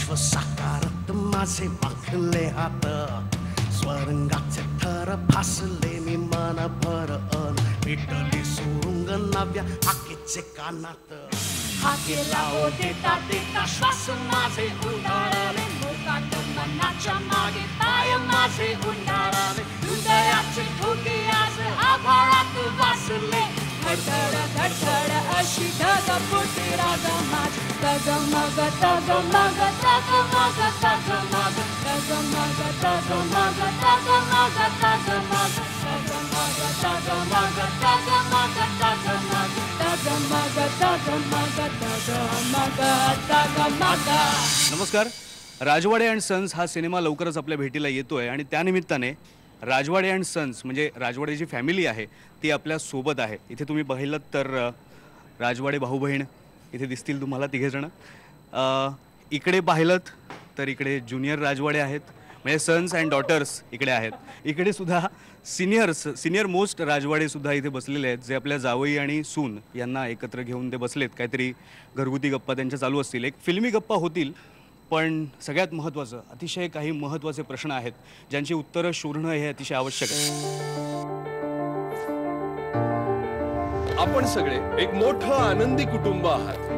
विश्व साकारत माझे वाकले हात स्वरंगाचे थर फासले मी मनभर विटली सुरुंग नव्या हाकेचे कानात हाकेला हो देता देता श्वास माझे उन्हाळले मोकाट मनाच्या मागे पाय माझे उन्हाळले हृदयाचे ठोके आज आभाळात वासले धडधड धडधड अशी ढगफुटी राग माझी तगमग तगमग तगमग तगमग तगमग तगमग तगमग तगमग तगमग तगमग तगमग तगमग तगमग तगमग तगमग. नमस्कार. राजवाडे अँड सन्स हा सिनेमा लवकरच आपल्या भेटीला येतोय आणि त्यानिमित्ताने राजवाडे अँड सन्स म्हणजे राजवाडेची फॅमिली आहे ती आपल्या सोबत आहे. इथे तुम्ही पाहिलं तर राजवाडे भाऊ बहीण इथे दिसतील तुम्हाला तिघेजण. इकडे पाहिलं तर इकडे ज्युनियर राजवाडे आहेत म्हणजे सन्स अँड डॉटर्स इकडे आहेत. इकडे सुद्धा सिनियर मोस्ट राजवाडे सुद्धा इथे बसलेले आहेत जे आपल्या जावई आणि सून यांना एकत्र घेऊन ते बसलेत. काहीतरी घरगुती गप्पा त्यांच्या चालू असतील. एक फिल्मी गप्पा होतील पण सगळ्यात महत्त्वाचं अतिशय काही महत्त्वाचे प्रश्न आहेत ज्यांची उत्तरं शोधणं हे अतिशय आवश्यक आहे. आपण सगळे एक मोठं आनंदी कुटुंब आहात.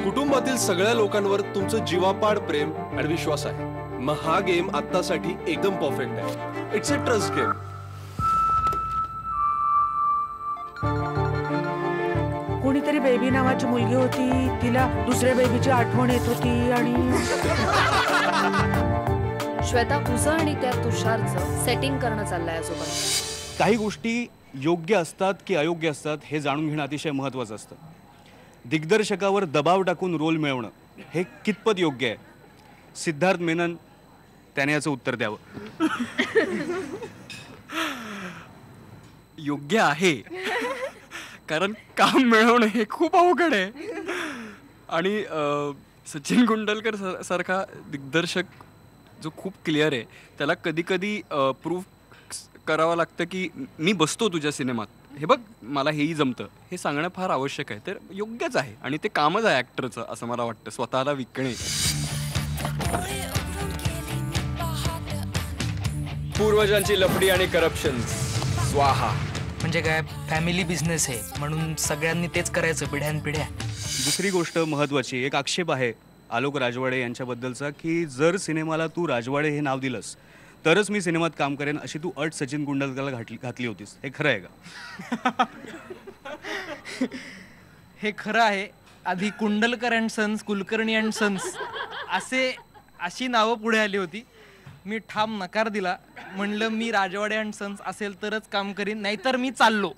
कुटुंबातील सगळ्या लोकांवर तुमचं जीवापाड प्रेम आणि विश्वास आहे. मग हा गेम आत्तासाठी एकदम परफेक्ट आहे. It's a trust game. कोणीतरी बेबी नावाची मुलगी होती तिला दुसऱ्या बेबीची आठवण येत होती आणि श्वेता तुझं आणि त्या तुषारचं सेटिंग करणं चाललंय आजोबा. काही गोष्टी योग्य असतात की अयोग्य असतात हे जाणून घेणं अतिशय महत्त्वाचं असतं. दिग्दर्शकावर दबाव टाकून रोल मिळवणं हे कितपत योग्य आहे? सिद्धार्थ मेनन त्याने याचं उत्तर द्यावं. योग्य आहे कारण काम मिळवणं हे खूप अवघड आहे आणि सचिन गुंडलकर सारखा दिग्दर्शक जो खूप क्लिअर आहे त्याला कधी कधी प्रूव्ह करावं लागतं की मी बसतो तुझ्या सिनेमात, हे बघ मला हेही जमतं, हे सांगणं फार आवश्यक आहे. तर योग्यच आहे आणि ते कामच आहे ॲक्टरचं असं मला वाटतं, स्वतःला विकणे. पूर्वजांची लफडी आणि करप्शन स्वाहा. म्हणजे काय फॅमिली बिझनेस आहे म्हणून सगळ्यांनी तेच करायचं पिढ्यानपिढ्या. दुसरी गोष्ट महत्त्वाची एक आक्षेप आहे आलोक राजवाडे यांच्याबद्दलचा की जर सिनेमाला तू राजवाडे हे नाव दिलंस तरच मी सिनेमात काम करेन अशी तू अट सचिन गुंडलकरला घातली होतीस. हे खरं आहे का? हे खरं आहे. आधी Kundalkar and sons, Kulkarni and sons अशी नावं पुढे आली होती. मी ठाम नकार दिला. म्हणलं मी राजवाडे अँड सन्स असेल तरच काम करीन नाहीतर मी चाललो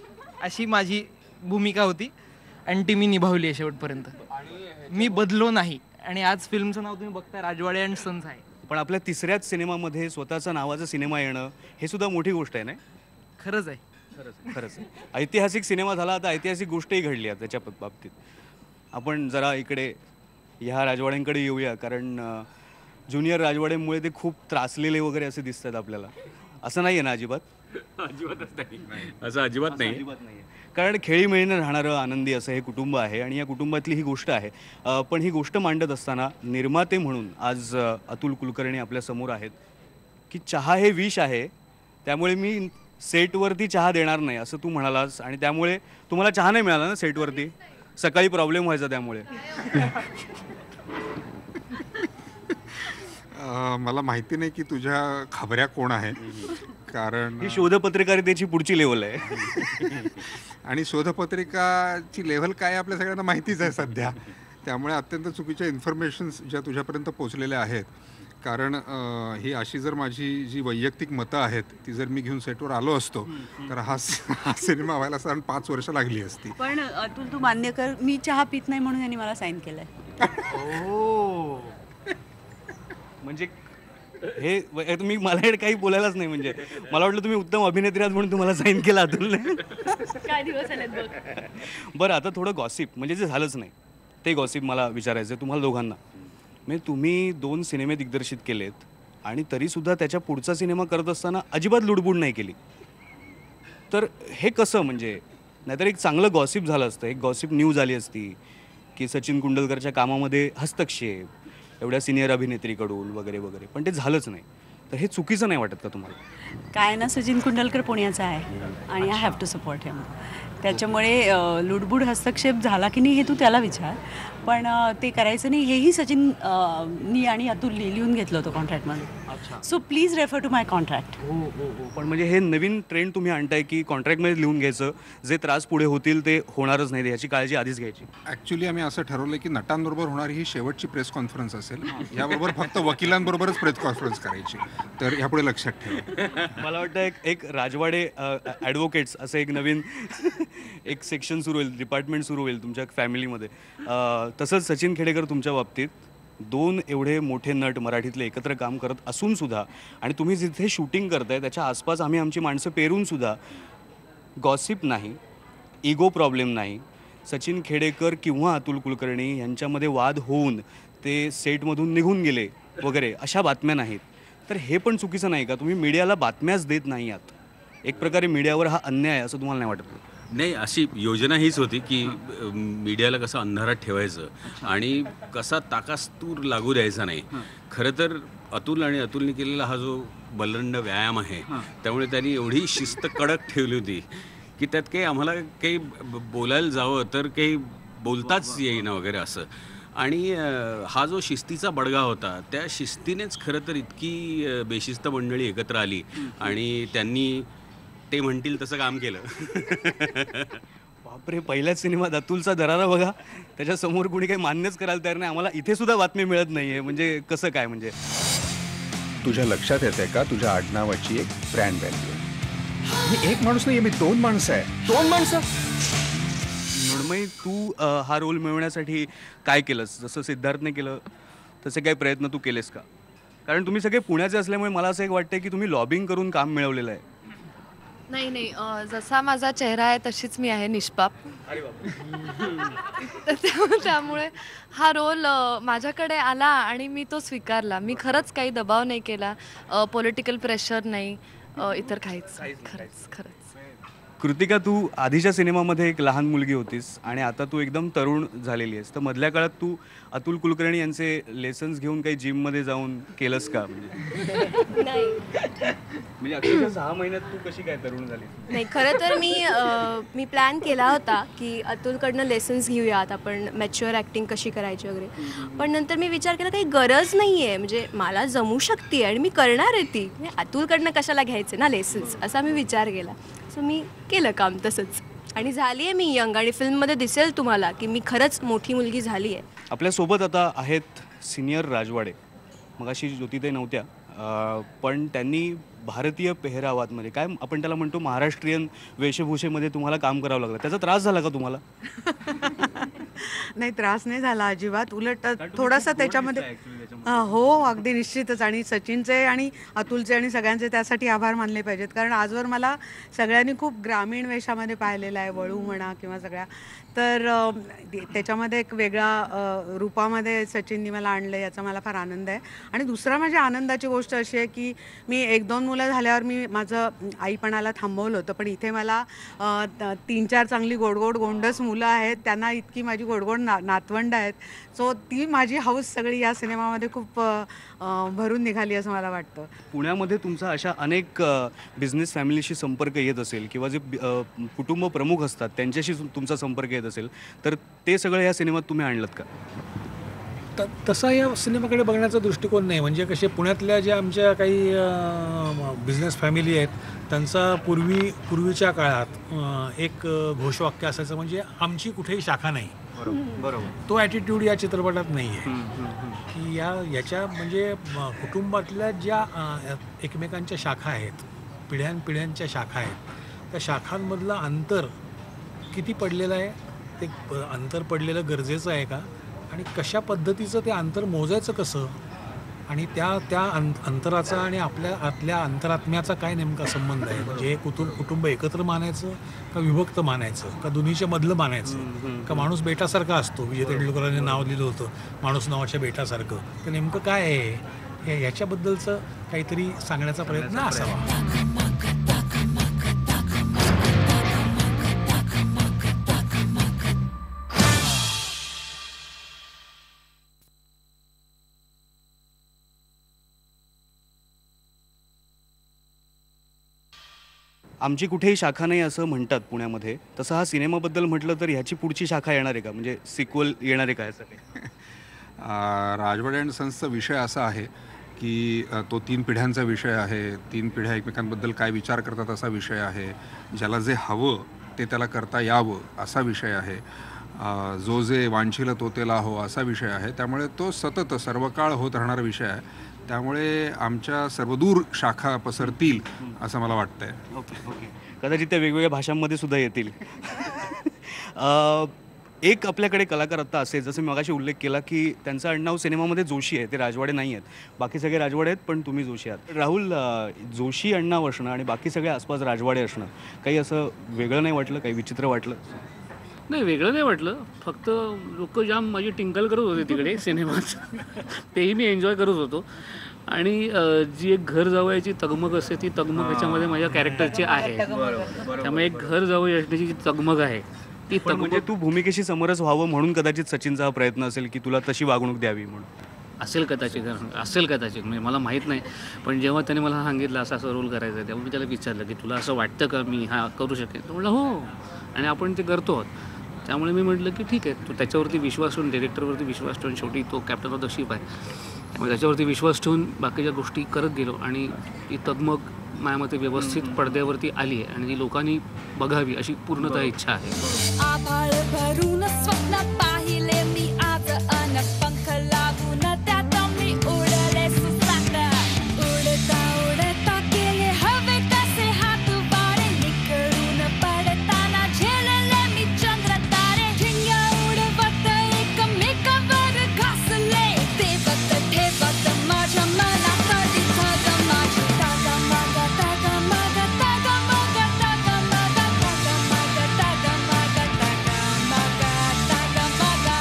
अशी माझी भूमिका होती आणि ती मी निभावली आहे शेवटपर्यंत. मी बदलो नाही आणि आज फिल्मचं नाव तुम्ही बघताय राजवाडे अँड सन्स आहे. पण आपल्या तिसऱ्याच सिनेमामध्ये स्वतःचा नावाचा सिनेमा येणं हे सुद्धा मोठी गोष्ट आहे ना? खरंच आहे. खरंच आहे. ऐतिहासिक सिनेमा झाला. आता ऐतिहासिक गोष्टही घडली आहे त्याच्या बाबतीत. आपण जरा इकडे ह्या राजवाड्यांकडे येऊया कारण ज्युनियर राजवाड्यांमुळे ते खूप त्रासलेले वगैरे असे दिसतात आपल्याला. असं नाही आहे ना? अजिबात असं अजिबात नाही. कारण खेळीमेळीनं राहणारं आनंदी असं हे कुटुंब आहे आणि या कुटुंबातली ही गोष्ट आहे. पण ही गोष्ट मांडत असताना निर्माते म्हणून आज अतुल कुलकर्णी आपल्या समोर आहेत की चहा हे विष आहे त्यामुळे मी सेटवरती चहा देणार नाही असं तू म्हणालास आणि त्यामुळे तुम्हाला चहा नाही मिळाला ना सेटवरती. सकाळी प्रॉब्लेम व्हायचा त्यामुळे. मला माहिती नाही की तुझ्या खबऱ्या कोण आहे कारण ही शोधपत्रकारितेची पुढची लेवल आहे. आणि शोधपत्रिकाची लेव्हल काय आपल्या सगळ्यांना माहितीच आहे सध्या. त्यामुळे अत्यंत चुकीच्या इन्फॉर्मेशन्स ज्या तुझ्यापर्यंत पोचलेल्या आहेत. कारण ही अशी जर माझी जी वैयक्तिक मतं आहेत ती जर मी घेऊन सेटवर आलो असतो तर हा सिनेमा व्हायला साधारण 5 वर्ष लागली असती. पण अतुल तू मान्य कर मी चहा पित नाही म्हणून यांनी मला साईन केलंय. म्हणजे हे तुम्ही मला काही बोलायलाच नाही. म्हणजे मला वाटलं तुम्ही उत्तम अभिनेत्री आहात म्हणून तुम्हाला साईन केलं अतुलने. काय दिवस आलेत बघ. बरं आता थोडं गॉसिप म्हणजे जे झालंच नाही ते गॉसिप मला विचारायचं आहे तुम्हाला दोघांना. म्हणजे तुम्ही 2 सिनेमे दिग्दर्शित केलेत आणि तरीसुद्धा त्याच्या पुढचा सिनेमा करत असताना अजिबात लुडबुड नाही केली. तर हे कसं? म्हणजे नाहीतर एक चांगलं गॉसिप झालं असतं, एक गॉसिप न्यूज आली असती की सचिन कुंडलकरच्या कामामध्ये हस्तक्षेप एवढ्या सिनियर अभिनेत्रीकडून वगैरे वगैरे, पण ते झालंच नाही. तर हे चुकीचं नाही वाटत का तुम्हाला? काय ना, सचिन कुंडलकर पुण्याचा आहे आणि आय हॅव टू सपोर्ट हिम. त्याच्यामुळे लुडबुड हस्तक्षेप झाला की नाही हे तू त्याला विचार, पण ते करायचं नाही हेही सचिन नी आणि अतुलनी लिहून घेतलं होतं कॉन्ट्रॅक्टमध्ये. So please refer to my contract. हो, पण म्हणजे हे नवीन ट्रेंड तुम्ही आणताय की कॉन्ट्रॅक्टमध्ये लिहून घ्यायचं, जे त्रास पुढे होतील ते होणारच नाही, याची काळजी आधीच घ्यायची. ॲक्च्युली आम्ही असं ठरवलं की नटांबरोबर होणारी ही शेवटची प्रेस कॉन्फरन्स असेल, याबरोबर फक्त वकिलांबरोबरच प्रेस कॉन्फरन्स करायची, तर यापुढे लक्षात ठेवा. मला वाटतं एक राजवाडे ॲडव्होकेट्स असं एक नवीन एक सेक्शन सुरू होईल, डिपार्टमेंट सुरू होईल तुमच्या फॅमिलीमध्ये. तसंच सचिन खेडेकर तुमच्या बाबतीत 2 एवढे मोठे नट मराठीतले एकत्र काम करत असून सुद्धा, आणि तुम्ही जिथे शूटिंग करताय त्याच्या आसपास आम्ही आमची माणसं पेरून सुद्धा गॉसिप नाही, इगो प्रॉब्लेम नाही, सचिन खेडेकर किंवा अतुल कुलकर्णी यांच्यामध्ये वाद होऊन ते सेटमधून निघून गेले वगैरे अशा बातम्या नाहीत. तर हे पण चुकीचं नाही का? तुम्ही मीडियाला बातम्याच देत नाही आहात. एक प्रकारे मीडियावर हा अन्याय आहे असं तुम्हाला नाही वाटत? नाही, अशी योजना हीच होती की मीडियाला कसं अंधारात ठेवायचं आणि कसा ताकास्तूर लागू द्यायचा नाही. खरं तर अतुलने केलेला हा जो बलंड व्यायाम आहे, त्यामुळे त्यांनी एवढी शिस्त कडक ठेवली होती की त्यात काही आम्हाला काही बोलायला जावं तर काही बोलताच येईना वगैरे असं. आणि हा जो शिस्तीचा बडगा होता, त्या शिस्तीनेच खरं तर इतकी बेशिस्त मंडळी एकत्र आली आणि त्यांनी ते म्हणतील तसं काम केलं. बापरे, पहिल्याच सिनेमात अतुलचा दरारा बघा, त्याच्यासमोर कुणी काही मान्यच करायला तयार नाही. आम्हाला इथे सुद्धा बातमी मिळत नाहीये, म्हणजे कसं काय? म्हणजे तुझ्या लक्षात येते का तुझ्या आडनावाची एक ब्रँड व्हॅल्यू? मी एक माणूस नाही, मी 2 माणसं आहे. 2 माणसं? मृण्मयी, तू हा रोल मिळवण्यासाठी काय केलंस? जसं सिद्धार्थने केलं तसे काही प्रयत्न तू केलेस का? कारण तुम्ही सगळे पुण्याचे असल्यामुळे मला असं एक वाटतं की तुम्ही लॉबिंग करून काम मिळवलेलं आहे. नाही, जसा माझा चेहरा आहे तशीच मी आहे, निष्पाप. त्यामुळे हा रोल माझ्याकडे आला आणि मी तो स्वीकारला. मी खरंच काही दबाव नाही केला, पॉलिटिकल प्रेशर नाही, इतर काहीच. खरंच. कृतिका, तू आधीच्या सिनेमामध्ये एक लहान मुलगी होतीस आणि आता तू एकदम तरुण झालेली आहेस. तर मधल्या काळात तू अतुल कुलकर्णी यांचे लेसन्स घेऊन काही जिममध्ये जाऊन केलंस का? नाही, म्हणजे अक्षरशः 6 महिन्यात तू कशी काय तरुण झाली? नाही, खरं तर मी प्लॅन केला होता की अतुलकडनं लेसन्स घेऊयात, आपण मॅच्युअर ॲक्टिंग कशी करायची वगैरे. पण नंतर मी विचार केला काही गरज नाही आहे, म्हणजे मला जमू शकते आणि मी करणार आहे ती, अतुलकडनं कशाला घ्यायचे ना लेसन्स, असा मी विचार केला. सो मी केलं काम तसंच आणि झाली आहे मी यंग, आणि फिल्ममध्ये दिसेल तुम्हाला की मी खरंच मोठी मुलगी झाली आहे. आपल्यासोबत आता आहेत सिनियर राजवाडे. मगाशी ज्योतिताई नव्हत्या, पण त्यांनी भारतीय पेहरावामध्ये, काय आपण त्याला म्हणतो, महाराष्ट्रीयन वेशभूषेमध्ये तुम्हाला काम करावं लागलं. त्याचा त्रास झाला का तुम्हाला? नाही, त्रास नाही झाला अजिबात. उलट थोडासा त्याच्यामध्ये हो, अगदी निश्चितच. आणि सचिनचे आणि अतुलचे आणि सगळ्यांचे त्यासाठी आभार मानले पाहिजेत, कारण आजवर मला सगळ्यांनी खूप ग्रामीण वेशामध्ये पाहिलेलं आहे, वळू म्हणा किंवा सगळ्या. तर त्याच्यामध्ये एक वेगळा रूपामध्ये सचिननी मला आणलं, याचा मला फार आनंद आहे. आणि दुसरा माझ्या आनंदाची गोष्ट अशी आहे की मी 1-2 मुलं झाल्यावर मी माझं आईपणाला थांबवलं होतं, पण इथे मला 3-4 चांगली गोंडस मुलं आहेत, त्यांना इतकी माझी गोडगोड नातवंड आहेत. सो ती माझी हौस सगळी या सिनेमामध्ये खूप भरून निघाली असं मला वाटतं. पुण्यामध्ये तुमचा अशा अनेक बिझनेस फॅमिलीशी संपर्क येत असेल किंवा जे कुटुंब प्रमुख असतात त्यांच्याशी तुमचा संपर्क येत असेल, तर ते सगळं या सिनेमात तुम्ही आणलं का? तसा या सिनेमाकडे बघण्याचा दृष्टिकोन नाही. म्हणजे कसे पुण्यातल्या ज्या आमच्या काही बिझनेस फॅमिली आहेत, त्यांचा पूर्वीच्या काळात एक घोषवाक्य असायचं, म्हणजे आमची कुठेही शाखा नाही. बरोबर. तो ॲटिट्यूड या चित्रपटात नाही आहे की याच्या म्हणजे कुटुंबातल्या ज्या एकमेकांच्या शाखा आहेत, पिढ्यांच्या शाखा आहेत, त्या शाखांमधलं अंतर किती पडलेलं आहे, ते अंतर पडलेलं गरजेचं आहे का, आणि कशा पद्धतीचं ते अंतर मोजायचं कसं, आणि त्या अंतराचा आणि आतल्या अंतरात्म्याचा काय नेमका संबंध आहे. म्हणजे हे कुटुंब एकत्र मानायचं का विभक्त मानायचं, का दोन्हीच्या मधलं मानायचं, का माणूस बेटासारखा असतो, विजय तेंडुलकरांनी नाव दिलं होतं माणूस नावाच्या बेटासारखं, तर नेमकं काय आहे याच्याबद्दलचं काहीतरी सांगण्याचा प्रयत्न असावा. आमची कुठेही शाखा नाही असं म्हणतात पुण्यामध्ये, तसं हा सिनेमाबद्दल म्हटलं तर ह्याची पुढची शाखा येणार आहे का, म्हणजे सिक्वल येणार आहे का यासाठी? राजवाडे अँड सन्सचा विषय असा आहे की तो 3 पिढ्यांचा विषय आहे. 3 पिढ्या एकमेकांबद्दल काय विचार करतात असा विषय आहे. ज्याला जे हवं ते त्याला करता यावं असा विषय आहे. जो जे वांछील तो ते लाहो असा विषय आहे. त्यामुळे तो सतत सर्वकाळ होत राहणारा विषय आहे. त्यामुळे आमच्या सर्वदूर शाखा पसरतील असं मला वाटतंय. ओके. कदाचित त्या वेगवेगळ्या भाषांमध्ये सुद्धा येतील. एक आपल्याकडे कलाकार आत्ता असेल, जसं मी मगाशी उल्लेख केला की त्यांचं आडनाव सिनेमामध्ये जोशी आहे, ते राजवाडे नाही आहेत. बाकी सगळे राजवाडे आहेत पण तुम्ही जोशी आहात. राहुल, जोशी आडनाव असणं आणि बाकी सगळे आसपास राजवाडे असणं काही असं वेगळं नाही वाटलं, काही विचित्र वाटलं? नाही, वेगळं नाही वाटलं. फक्त लोक जाम माझी टिंकल करत होते तिकडे सिनेमात. तेही मी एन्जॉय करत होतो. आणि जी एक घर जावयाची तगमग असते ती तगमग ह्याच्यामध्ये माझ्या कॅरेक्टरची आहे. त्यामुळे एक घर जावई असण्याची जी तगमग आहे ती म्हणजे तू भूमिकेशी समरस व्हावं म्हणून कदाचित सचिनचा हा प्रयत्न असेल की तुला तशी वागणूक द्यावी म्हणून. असेल कदाचित म्हणजे मला माहीत नाही. पण जेव्हा त्याने मला सांगितलं असा रोल करायचा आहे, तेव्हा मी त्याला विचारलं की तुला असं वाटतं का मी हा करू शकेन? तो म्हणलं हो, आणि आपण ते करतो आहोत. त्यामुळे मी म्हटलं की ठीक आहे, तू त्याच्यावरती विश्वास ठेवून, डिरेक्टरवरती विश्वास ठेवून, शेवटी तो कॅप्टन ऑफ द शिप आहे, त्यामुळे त्याच्यावरती विश्वास ठेवून बाकीच्या गोष्टी करत गेलो. आणि ती तगमग माझ्या मते व्यवस्थित पडद्यावरती आली आहे आणि ती लोकांनी बघावी अशी पूर्णतः इच्छा आहे. आभाळ भरून स्वप्न पाहिले मी आज, अन पंख लागून त्यात मी उडले सुसाट. उडता उडता केले हवे तसे हात वारे, निखळून पडताना झेलले मी चंद्र तारे. ठिंग्या उडवत एकमेकावर घासले, तेवत ठेवत माझ्या मनात दिसत माझी तागा मागा तागा मागा तागा मागा तागा मागा तागा मागा तागा मागा तागा मागा तागा मागा.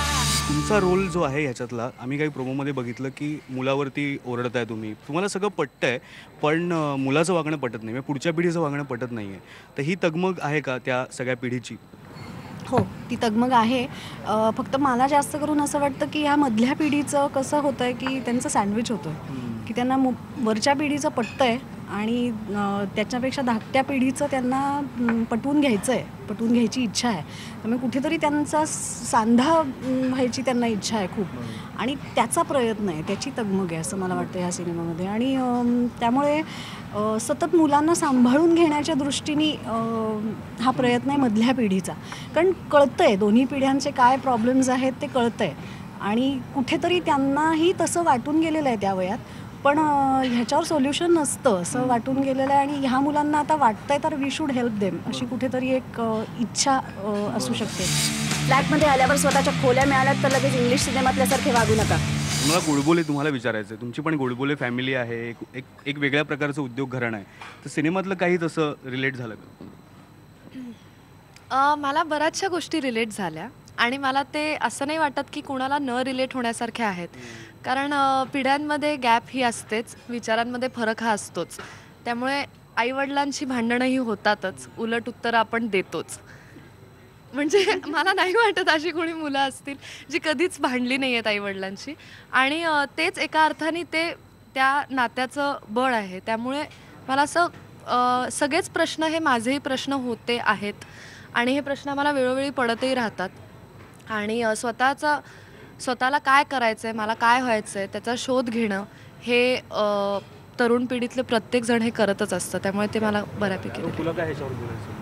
तुमचा रोल जो आहे ह्याच्यातला, आम्ही काही प्रोमोमध्ये बघितलं की मुलावरती ओरडताय तुम्ही, तुम्हाला सगळं पटतंय पण मुलाचं वागणं पटत नाही, म्हणजे पुढच्या पिढीचं वागणं पटत नाही आहे. तर ही तगमग आहे का त्या सगळ्या पिढीची? हो, ती तगमग आहे. फक्त मला जास्त करून असं वाटतं की ह्या मधल्या पिढीचं कसं होतं आहे की त्यांचं सँडविच होतं की त्यांना वरच्या पिढीचं पटतं आहे आणि त्याच्यापेक्षा धाकट्या पिढीचं त्यांना पटवून घ्यायचं आहे, पटवून घ्यायची इच्छा आहे. त्यामुळे कुठेतरी त्यांचा सांधा व्हायची त्यांना इच्छा आहे खूप, आणि त्याचा प्रयत्न आहे, त्याची तगमग आहे असं मला वाटतं ह्या सिनेमामध्ये. आणि त्यामुळे सतत मुलांना सांभाळून घेण्याच्या दृष्टीने हा प्रयत्न आहे मधल्या पिढीचा. कारण कळतं आहे दोन्ही पिढ्यांचे काय प्रॉब्लेम्स आहेत ते कळतं आहे, आणि कुठेतरी त्यांनाही तसं वाटून गेलेलं आहे त्या वयात, पण ह्याच्यावर सोल्युशन नसतं असं वाटून गेलेलं आहे. आणि ह्या मुलांना आता वाटतंय तर वी शुड हेल्प देम अशी कुठेतरी एक इच्छा असू शकते. फ्लॅटमध्ये आल्यावर स्वतःच्या खोल्या मिळाल्यात तर लगेच इंग्लिश सिनेमातल्यासारखे वागू नका. मला गोडबोले तुम्हाला विचारायचं आहे, तुमची पण गोडबोले फॅमिली आहे, एक वेगळ्या प्रकारचं उद्योग घराणं आहे, तर सिनेमातलं काही तसं रिलेट झालं का? मला बऱ्याचशा गोष्टी रिलेट झाल्या आणि मला ते असं नाही वाटत की कुणाला न रिलेट होण्यासारख्या आहेत. कारण पिढ्यांमध्ये गॅप ही असतेच, विचारांमध्ये फरक हा असतोच. त्यामुळे आईवडिलांची भांडणंही होतातच, उलट उत्तरं आपण देतोच. म्हणजे मला नाही वाटत अशी कोणी मुलं असतील जी कधीच भांडली नाही आहेत आईवडिलांची, आणि तेच एका अर्थाने ते त्या नात्याचं बळ आहे. त्यामुळे मला असं सगळेच प्रश्न हे माझेही प्रश्न होते आहेत आणि हे प्रश्न मला वेळोवेळी पडतही राहतात. आणि स्वतःला काय करायचं आहे, मला काय व्हायचं आहे त्याचा शोध घेणं हे तरुण पिढीतले प्रत्येकजण हे करतच असतं. त्यामुळे ते मला बऱ्यापैकी तुला काय ह्याच्यावर बोलायचं,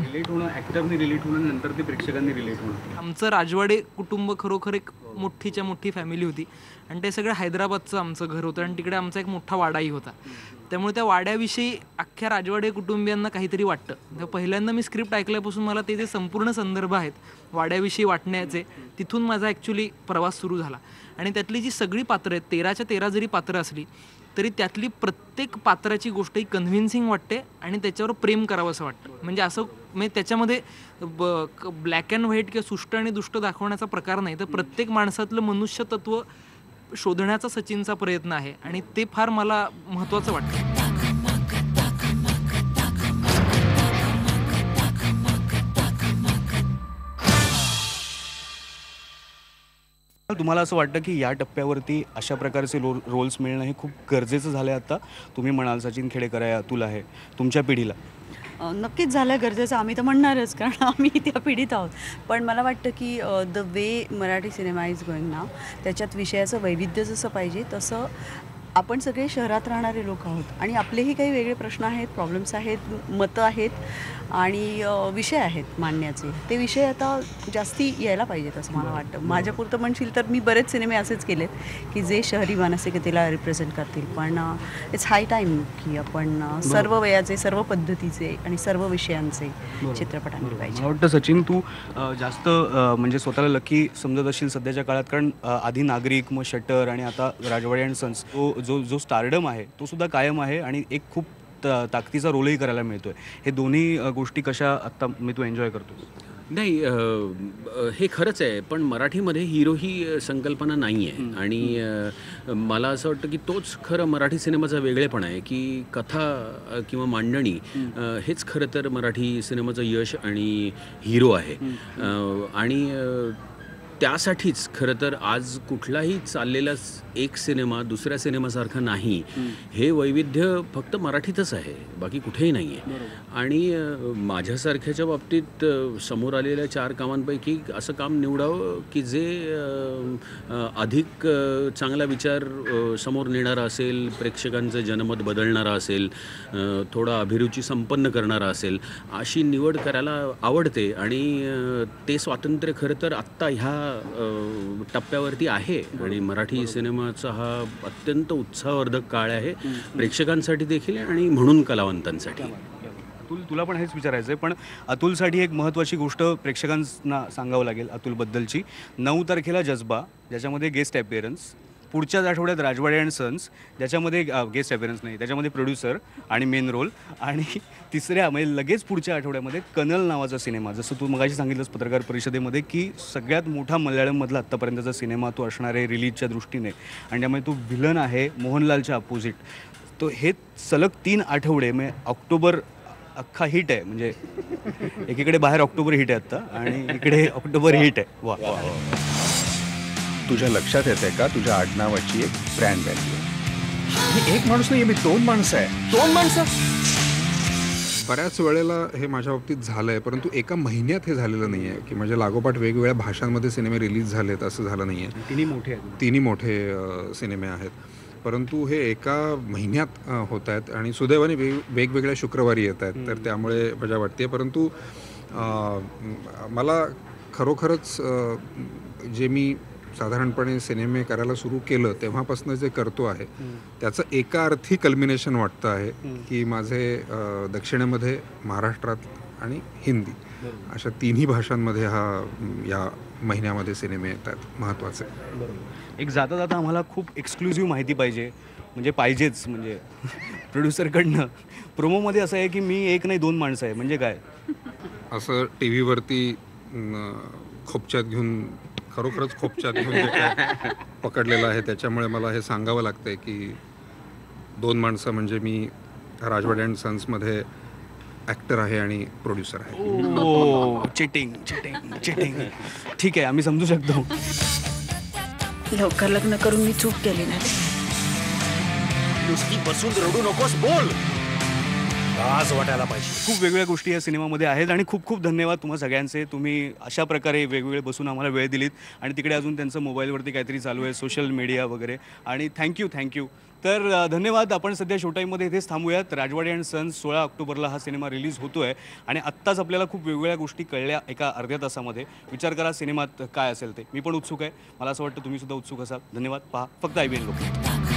रिलेट होणं, ॲक्टरनी रिलेट होणं, नंतर ते प्रेक्षकांनी रिलेट होणं. आमचं राजवाडे कुटुंब खरोखर एक मोठीच्या मोठी फॅमिली होती आणि ते सगळं हैदराबादचं आमचं घर होतं आणि तिकडे आमचा एक मोठा वाडाही होता. त्यामुळे त्या वाड्याविषयी अख्ख्या राजवाडे कुटुंबियांना काहीतरी वाटतं. तर पहिल्यांदा मी स्क्रिप्ट ऐकल्यापासून मला ते जे संपूर्ण संदर्भ आहेत वाड्याविषयी वाटण्याचे, तिथून माझा ॲक्च्युली प्रवास सुरू झाला. आणि त्यातली जी सगळी पात्रं आहेत, 13च्या 13 जरी पात्रं असली तरी त्यातली प्रत्येक पात्राची गोष्ट ही कन्व्हिन्सिंग वाटते आणि त्याच्यावर प्रेम करावं असं वाटतं. म्हणजे असं म्हणजे त्याच्यामध्ये ब्लॅक अँड व्हाईट किंवा सुष्ट आणि दुष्ट दाखवण्याचा प्रकार नाही, तर प्रत्येक माणसातलं मनुष्य तत्व शोधण्याचा सचिनचा प्रयत्न आहे आणि ते फार मला महत्त्वाचं वाटतं. तुम्हाला असं वाटतं की या टप्प्यावरती अशा प्रकारचे रोल्स मिळणं हे खूप गरजेचं झालं आहे आता? तुम्ही म्हणाल सचिन खेडेकर आहे, अतुल आहे, तुमच्या पिढीला नक्कीच झालं गरजेचं, आम्ही तर म्हणणारच, कारण आम्ही त्या पिढीत आहोत. पण मला वाटतं की the way Marathi cinema is going now, त्याच्यात विषयाचं वैविध्य जसं पाहिजे तसं आपण सगळे शहरात राहणारे लोक आहोत आणि आपलेही काही वेगळे प्रश्न आहेत, प्रॉब्लेम्स आहेत, मतं आहेत आणि विषय आहेत मांडण्याचे. ते विषय आता जास्ती यायला पाहिजेत असं मला वाटतं. माझ्यापुरतं म्हणशील तर मी बरेच सिनेमे असेच केलेत की जे शहरी मानसिकतेला रिप्रेझेंट करतील. पण इट्स हाय टाईम की आपण सर्व वयाचे, सर्व पद्धतीचे आणि सर्व विषयांचे चित्रपट आणले पाहिजे. मला वाटतं सचिन, तू जास्त म्हणजे स्वतःला लकी समजत असशील सध्याच्या काळात, कारण आधी नागरिक, मग शटर आणि आता राजवाडे अँड सन्स, जो स्टारडम आहे तो सुद्धा कायम आहे आणि एक खूप ताकदीचा रोलही करायला मिळतोय. हे दोन्ही गोष्टी कशा आत्ता मी तू एन्जॉय करतो? नाही, हे खरंच आहे, पण मराठीमध्ये हिरो ही संकल्पना नाही आहे. आणि मला असं वाटतं की तोच खरं मराठी सिनेमाचा वेगळेपण आहे की कथा किंवा मांडणी हेच खरं तर मराठी सिनेमाचं यश आणि हिरो आहे. आणि त्यासाठीच खरं तर आज कुठलाही चाललेला एक सिनेमा दुसऱ्या सिनेमासारखा नाही. हे वैविध्य फक्त मराठीतच आहे, बाकी कुठेही नाही आहे. आणि माझ्यासारख्याच्या बाबतीत समोर आलेल्या 4 कामांपैकी असं काम निवडावं की जे अधिक चांगला विचार समोर नेणारा असेल, प्रेक्षकांचं जनमत बदलणारा असेल, थोडा अभिरुची संपन्न करणारा असेल, अशी निवड करायला आवडते. आणि ते स्वातंत्र्य खरं तर आत्ता ह्या टप्प्यावरती आहे. आणि मराठी सिनेमाचा हा अत्यंत उत्साहवर्धक काळ आहे, प्रेक्षकांसाठी देखील आणि म्हणून कलावंतांसाठी. अतुल, तुला पण हेच विचारायचं आहे, पण अतुलसाठी एक महत्त्वाची गोष्ट प्रेक्षकांना सांगावं लागेल अतुलबद्दलची. 9 तारखेला जज्बा, ज्याच्यामध्ये गेस्ट अपीअरन्स. पुढच्याच आठवड्यात राजवाडे अँड सन्स, ज्याच्यामध्ये गेस्ट अपीअरन्स नाही, त्याच्यामध्ये प्रोड्युसर आणि मेन रोल. आणि तिसऱ्या म्हणजे लगेच पुढच्या आठवड्यामध्ये कनल नावाचा सिनेमा, जसं तू मगाशी सांगितलंस पत्रकार परिषदेमध्ये की सगळ्यात मोठा मल्याळममधला आत्तापर्यंतचा सिनेमा तो असणार आहे रिलीजच्या दृष्टीने. आणि त्यामुळे तो विलन आहे मोहनलालच्या अपोजिट. तो हे सलग 3 आठवडे म्हणजे ऑक्टोबर अख्खा हिट आहे. म्हणजे एकीकडे बाहेर ऑक्टोबर हिट आहे आत्ता आणि इकडे ऑक्टोबर हिट आहे. वा, तुझ्या लक्षात येते का तुझ्या आडनावाची एक ब्रँड व्हॅल्यू आहे? एक माणूस नाही, मी 2 माणसं आहे. 2 माणसं? बऱ्याच वेळेला हे माझ्या बाबतीत झालं आहे, परंतु एका महिन्यात हे झालेलं नाही आहे की म्हणजे लागोपाठ वेगवेगळ्या भाषांमध्ये सिनेमे रिलीज झालेत असं झालं नाही आहे. तिन्ही मोठे सिनेमे आहेत, परंतु हे एका महिन्यात होत आहेत आणि सुदैवाने वेगवेगळ्या शुक्रवारी येत आहेत. तर त्यामुळे मजा वाटते. परंतु मला खरोखरच जे मी साधारणपणे सिनेमे करायला सुरू केलं तेव्हापासून जे करतो आहे त्याचं एका अर्थी कल्मिनेशन वाटतं आहे की माझे दक्षिणेमध्ये, महाराष्ट्रात आणि हिंदी अशा तिन्ही भाषांमध्ये या महिन्यामध्ये सिनेमे येतात महत्त्वाचे. एक जाता जाता आम्हाला खूप एक्सक्लुझिव्ह माहिती पाहिजे, म्हणजे पाहिजेच. म्हणजे प्रोड्युसरकडनं प्रोमोमध्ये असं आहे की मी 1 नाही 2 माणसं आहे. म्हणजे काय असं टी व्हीवरती खोपच्यात घेऊन, खरोखरच खोपच्यात घेऊन जे काय पकडलेलं आहे त्याच्यामुळे मला हे सांगावं लागतंय की 2 माणसं म्हणजे मी राजवाडे अँड सन्समध्ये ॲक्टर आहे आणि प्रोड्युसर आहे. Cheating cheating cheating. ठीक आहे, आम्ही समजू शकतो. लवकर लग्न करून मी चूक केली नाही. नुसती बसून रडू नकोस, बोल. आज वाटायला पाहिजे. खूप वेगवेगळ्या गोष्टी या सिनेमामध्ये आहेत आणि खूप खूप धन्यवाद तुम्हा सगळ्यांचे. तुम्ही अशा प्रकारे वेगवेगळे बसून आम्हाला वेळ दिलीत. आणि तिकडे अजून त्यांचं मोबाईलवरती काहीतरी चालू आहे, सोशल मीडिया वगैरे. आणि थँक्यू. तर धन्यवाद. आपण सध्या शो टाईममध्ये इथेच थांबूयात. राजवाडे अँड सन्स 16 ऑक्टोबरला हा सिनेमा रिलीज होतो आहे आणि आत्ताच आपल्याला खूप वेगवेगळ्या गोष्टी कळल्या एका अर्ध्या तासामध्ये. विचार करा सिनेमात काय असेल ते. मी पण उत्सुक आहे, मला असं वाटतं तुम्ही सुद्धा उत्सुक असाल. धन्यवाद. पहा फक्त IBN लोक.